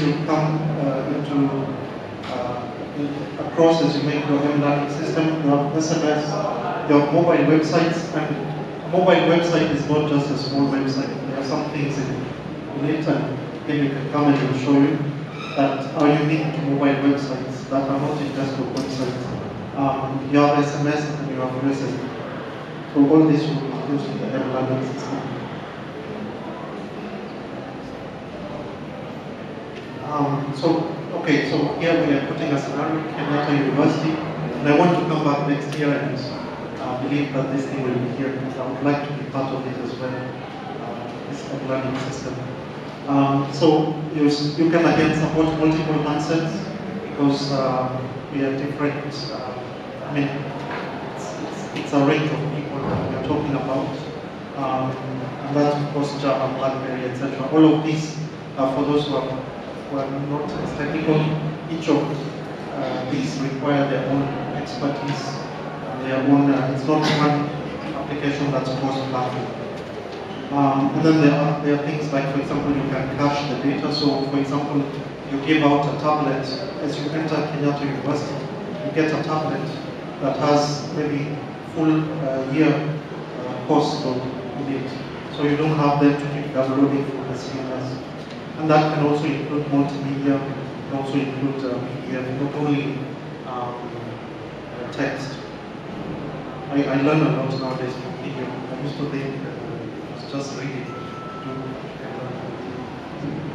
as you come across as you make your own learning system, you have SMS, you have mobile websites, and a mobile website is not just a small website. There are some things in it, and then we can come and we'll show you that are unique to mobile websites that are not in desktop websites. You have SMS and you have USSD. So all this will be used in the learning system. So here we are putting a scenario, Kenyatta University, and I want to come back next year and believe that this thing will be here, because I would like to be part of it as well, this learning system. So you can again support multiple handsets, because we are different, I mean, it's a range of people that we are talking about, and that's of course Java, BlackBerry, etc. All of these, for those who are not as technical, each of these require their own expertise, their own, it's not one application that's cross-platform. And then there are things like, for example, you can cache the data. So, for example, you give out a tablet, as you enter Kenyatta University, you get a tablet that has maybe full year course load in it. So you don't have them to keep downloading from the CMS. And that can also include multimedia, can also include PDF, not only text. I learn a lot nowadays from video. I used to think it's just reading.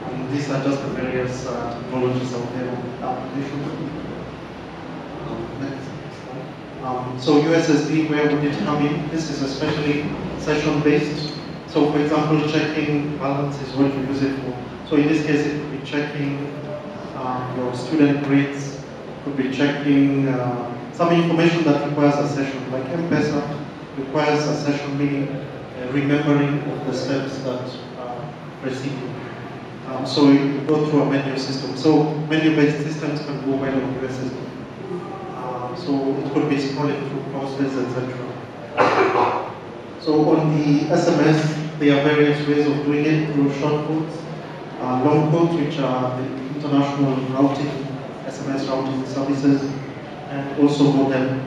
And these are just the various technologies out there on application. So USSD, where would it come in? This is especially session-based. So for example, checking balance is what you use it for. So in this case, it could be checking your student grades, could be checking some information that requires a session, like M-Pesa requires a session, meaning remembering of the steps that precede you. So you go through a menu system. So menu-based systems can go well on USSD. So it could be scrolling through courses, etc. So on the SMS, there are various ways of doing it through shortcodes. Long codes, which are the international routing, SMS routing services, and also modem.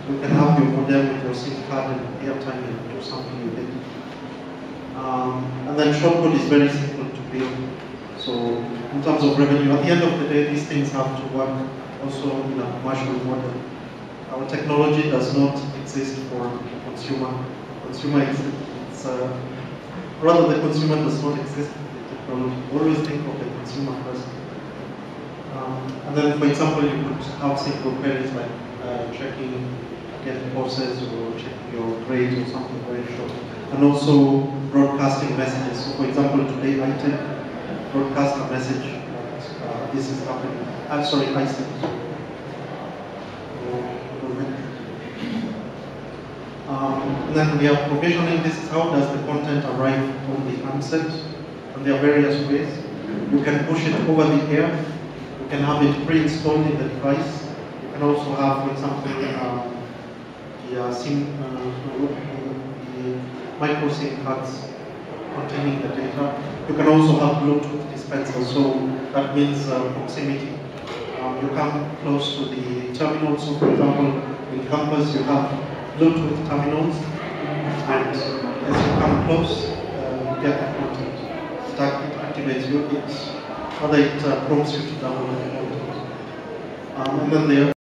You can have your modem with your SIM card and airtime and do something with it. And then shortcode is very simple to build. So in terms of revenue, at the end of the day, these things have to work also in a commercial model. Our technology does not exist for consumer. Consumer exists, rather the consumer does not exist. Always think of the consumer first. And then, for example, you could have simple queries like checking again courses or checking your grades or something very short. And also broadcasting messages. So, for example, today I broadcast a message. This is happening. I'm sorry, I sent. And then we are provisioning. This is how does the content arrive on the handset. And there are various ways. You can push it over the air. You can have it pre-installed in the device. You can also have, for example, the micro SIM cards containing the data. You can also have Bluetooth dispensers, so that means proximity. You come close to the terminal. So, for example, in campus you have Bluetooth terminals, and as you come close, you get the content. It activates you, whether it prompts you to download the content. And then there